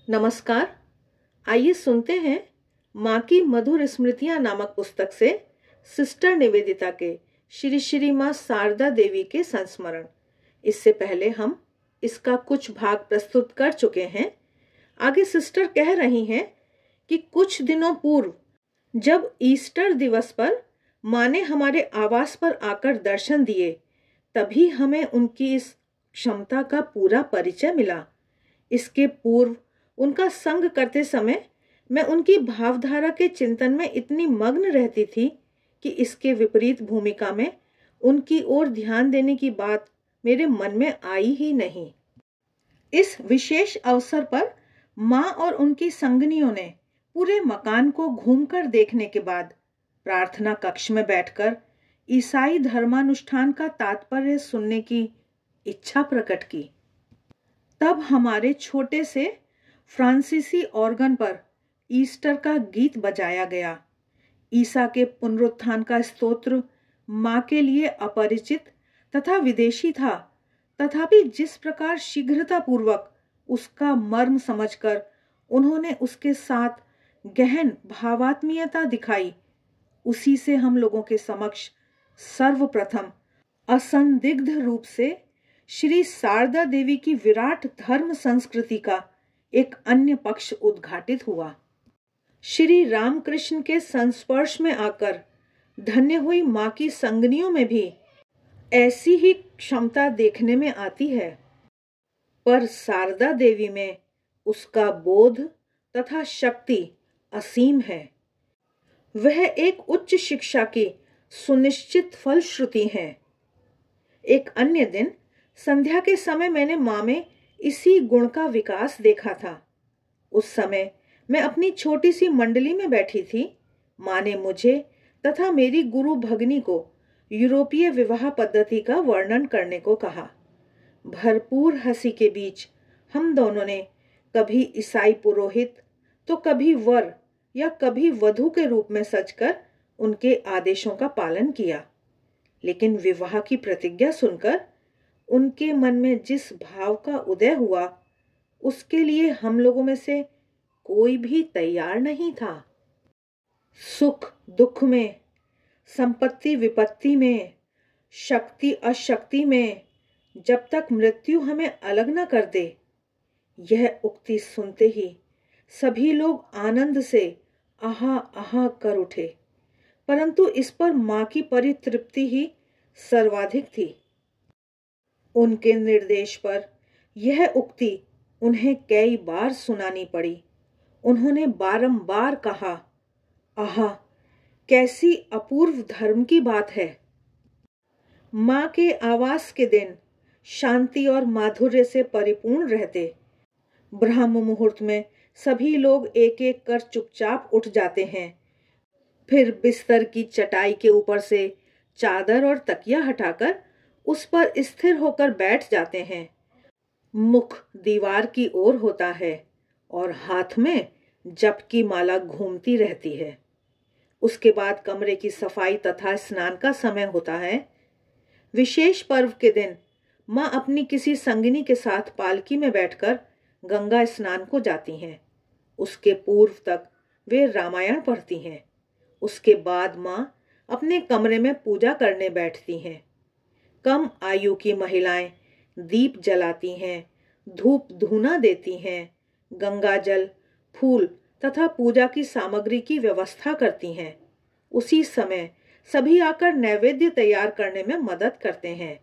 नमस्कार। आइए सुनते हैं माँ की मधुर स्मृतियाँ नामक पुस्तक से सिस्टर निवेदिता के श्री श्री माँ शारदा देवी के संस्मरण। इससे पहले हम इसका कुछ भाग प्रस्तुत कर चुके हैं। आगे सिस्टर कह रही हैं कि कुछ दिनों पूर्व जब ईस्टर दिवस पर माँ ने हमारे आवास पर आकर दर्शन दिए, तभी हमें उनकी इस क्षमता का पूरा परिचय मिला। इसके पूर्व उनका संग करते समय मैं उनकी भावधारा के चिंतन में इतनी मग्न रहती थी कि इसके विपरीत भूमिका में उनकी ओर ध्यान देने की बात मेरे मन में आई ही नहीं। इस विशेष अवसर पर माँ और उनकी संगनियों ने पूरे मकान को घूमकर देखने के बाद प्रार्थना कक्ष में बैठकर ईसाई धर्मानुष्ठान का तात्पर्य सुनने की इच्छा प्रकट की। तब हमारे छोटे से फ्रांसीसी ऑर्गन पर ईस्टर का गीत बजाया गया। ईसा के पुनरुत्थान का स्तोत्र माँ के लिए अपरिचित तथा विदेशी था, तथापि जिस प्रकार शीघ्रतापूर्वक उसका मर्म समझकर उन्होंने उसके साथ गहन भावात्मीयता दिखाई, उसी से हम लोगों के समक्ष सर्वप्रथम असंदिग्ध रूप से श्री शारदा देवी की विराट धर्म संस्कृति का एक अन्य पक्ष उद्घाटित हुआ। श्री रामकृष्ण के संस्पर्श में आकर धन्य हुई माँ की संगनियों में भी ऐसी ही क्षमता देखने में आती है, पर शारदा देवी में उसका बोध तथा शक्ति असीम है। वह एक उच्च शिक्षा की सुनिश्चित फलश्रुति है। एक अन्य दिन संध्या के समय मैंने माँ में इसी गुण का विकास देखा था। उस समय मैं अपनी छोटी सी मंडली में बैठी थी। माँ ने मुझे तथा मेरी गुरु भगनी को यूरोपीय विवाह पद्धति का वर्णन करने को कहा। भरपूर हंसी के बीच हम दोनों ने कभी ईसाई पुरोहित तो कभी वर या कभी वधू के रूप में सजकर उनके आदेशों का पालन किया। लेकिन विवाह की प्रतिज्ञा सुनकर उनके मन में जिस भाव का उदय हुआ, उसके लिए हम लोगों में से कोई भी तैयार नहीं था। सुख दुख में, संपत्ति विपत्ति में, शक्ति अशक्ति में, जब तक मृत्यु हमें अलग न कर दे, यह उक्ति सुनते ही सभी लोग आनंद से आहा आहा कर उठे। परंतु इस पर माँ की परितृप्ति ही सर्वाधिक थी। उनके निर्देश पर यह उक्ति उन्हें कई बार सुनानी पड़ी। उन्होंने बारंबार कहा, आहा, कैसी अपूर्व धर्म की बात है। माँ के आवास के दिन शांति और माधुर्य से परिपूर्ण रहते। ब्रह्म मुहूर्त में सभी लोग एक एक कर चुपचाप उठ जाते हैं। फिर बिस्तर की चटाई के ऊपर से चादर और तकिया हटाकर उस पर स्थिर होकर बैठ जाते हैं। मुख दीवार की ओर होता है और हाथ में जप की माला घूमती रहती है। उसके बाद कमरे की सफाई तथा स्नान का समय होता है। विशेष पर्व के दिन माँ अपनी किसी संगिनी के साथ पालकी में बैठकर गंगा स्नान को जाती हैं। उसके पूर्व तक वे रामायण पढ़ती हैं। उसके बाद माँ अपने कमरे में पूजा करने बैठती हैं। कम आयु की महिलाएं दीप जलाती हैं, धूप धूना देती हैं, गंगा जल, फूल तथा पूजा की सामग्री की व्यवस्था करती हैं। उसी समय सभी आकर नैवेद्य तैयार करने में मदद करते हैं।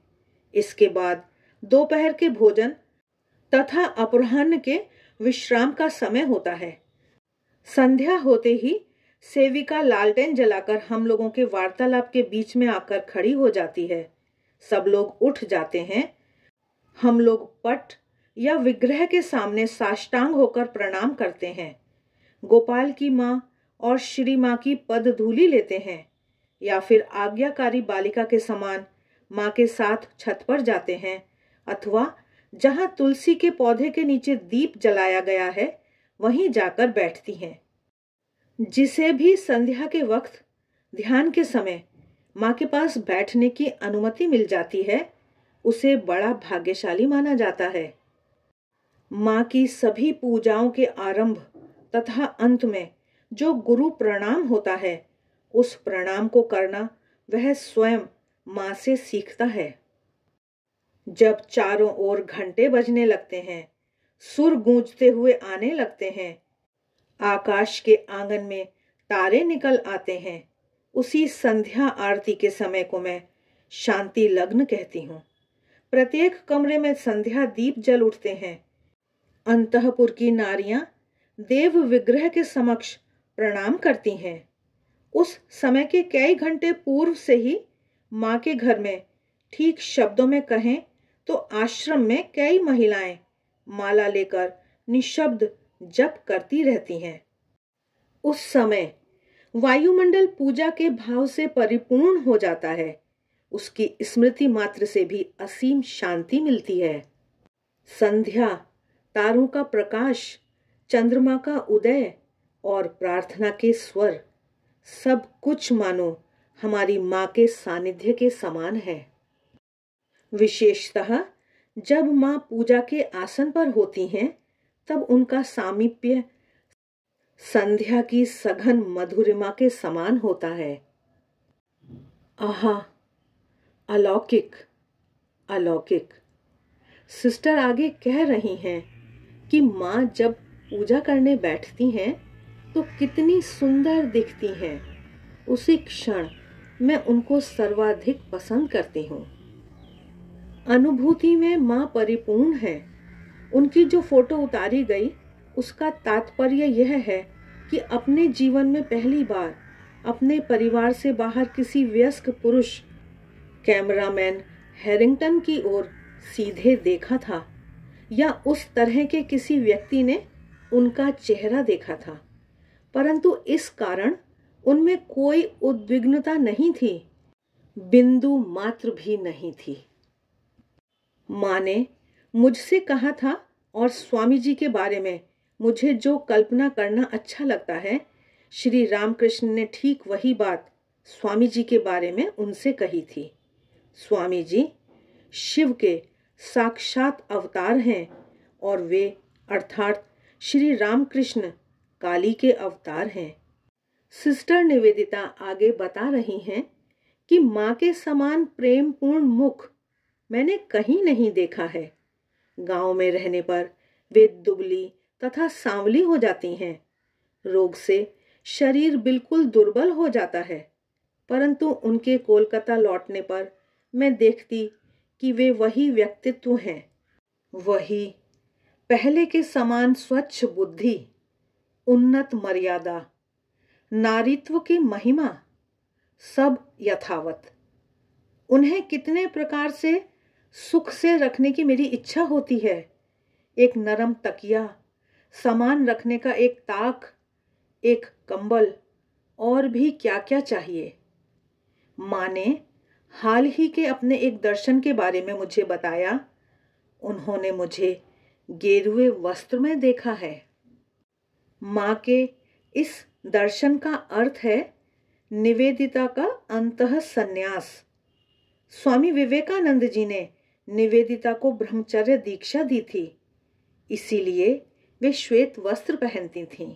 इसके बाद दोपहर के भोजन तथा अपराह्न के विश्राम का समय होता है। संध्या होते ही सेविका लालटेन जलाकर हम लोगों के वार्तालाप के बीच में आकर खड़ी हो जाती है। सब लोग उठ जाते हैं। हम लोग पट या विग्रह के सामने साष्टांग होकर प्रणाम करते हैं। गोपाल की माँ और श्री माँ की पद धूलि लेते हैं या फिर आज्ञाकारी बालिका के समान माँ के साथ छत पर जाते हैं, अथवा जहाँ तुलसी के पौधे के नीचे दीप जलाया गया है वहीं जाकर बैठती हैं। जिसे भी संध्या के वक्त ध्यान के समय माँ के पास बैठने की अनुमति मिल जाती है, उसे बड़ा भाग्यशाली माना जाता है। माँ की सभी पूजाओं के आरंभ तथा अंत में जो गुरु प्रणाम होता है, उस प्रणाम को करना वह स्वयं माँ से सीखता है। जब चारों ओर घंटे बजने लगते हैं, सुर गूंजते हुए आने लगते हैं, आकाश के आंगन में तारे निकल आते हैं, उसी संध्या आरती के समय को मैं शांति लग्न कहती हूँ। प्रत्येक कमरे में संध्या दीप जल उठते हैं। अंतःपुर की नारियां देव विग्रह के समक्ष प्रणाम करती हैं। उस समय के कई घंटे पूर्व से ही माँ के घर में, ठीक शब्दों में कहें तो आश्रम में, कई महिलाएं माला लेकर निशब्द जप करती रहती हैं। उस समय वायुमंडल पूजा के भाव से परिपूर्ण हो जाता है। उसकी स्मृति मात्र से भी असीम शांति मिलती है। संध्या, तारों का प्रकाश, चंद्रमा का उदय और प्रार्थना के स्वर, सब कुछ मानो हमारी माँ के सानिध्य के समान है। विशेषतः जब माँ पूजा के आसन पर होती हैं, तब उनका सामीप्य संध्या की सघन मधुरिमा के समान होता है। आहा, अलौकिक, अलौकिक। सिस्टर आगे कह रही हैं कि माँ जब पूजा करने बैठती हैं तो कितनी सुंदर दिखती हैं। उसी क्षण मैं उनको सर्वाधिक पसंद करती हूँ। अनुभूति में माँ परिपूर्ण है। उनकी जो फोटो उतारी गई, उसका तात्पर्य यह है कि अपने जीवन में पहली बार अपने परिवार से बाहर किसी वयस्क पुरुष, कैमरामैन हैरिंगटन की ओर सीधे देखा था, या उस तरह के किसी व्यक्ति ने उनका चेहरा देखा था, परंतु इस कारण उनमें कोई उद्विग्नता नहीं थी, बिंदु मात्र भी नहीं थी। माँ ने मुझसे कहा था, और स्वामी जी के बारे में मुझे जो कल्पना करना अच्छा लगता है, श्री रामकृष्ण ने ठीक वही बात स्वामी जी के बारे में उनसे कही थी। स्वामी जी शिव के साक्षात अवतार हैं और वे अर्थात श्री रामकृष्ण काली के अवतार हैं। सिस्टर निवेदिता आगे बता रही हैं कि माँ के समान प्रेमपूर्ण मुख मैंने कहीं नहीं देखा है। गांव में रहने पर वे दुबली तथा सांवली हो जाती हैं। रोग से शरीर बिल्कुल दुर्बल हो जाता है, परंतु उनके कोलकाता लौटने पर मैं देखती कि वे वही व्यक्तित्व हैं, वही पहले के समान स्वच्छ बुद्धि, उन्नत मर्यादा, नारीत्व की महिमा, सब यथावत। उन्हें कितने प्रकार से सुख से रखने की मेरी इच्छा होती है। एक नरम तकिया, सामान रखने का एक ताक, एक कंबल, और भी क्या क्या चाहिए। माँ ने हाल ही के अपने एक दर्शन के बारे में मुझे बताया। उन्होंने मुझे गेरुए वस्त्र में देखा है। माँ के इस दर्शन का अर्थ है निवेदिता का अंतः संन्यास। स्वामी विवेकानंद जी ने निवेदिता को ब्रह्मचर्य दीक्षा दी थी, इसीलिए वे श्वेत वस्त्र पहनती थीं।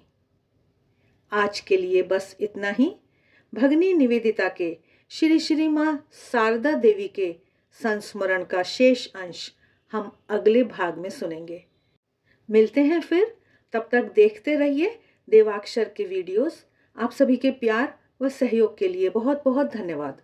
आज के लिए बस इतना ही। भगनी निवेदिता के श्री श्री माँ शारदा देवी के संस्मरण का शेष अंश हम अगले भाग में सुनेंगे। मिलते हैं फिर, तब तक देखते रहिए देवाक्षर के वीडियोस। आप सभी के प्यार व सहयोग के लिए बहुत बहुत धन्यवाद।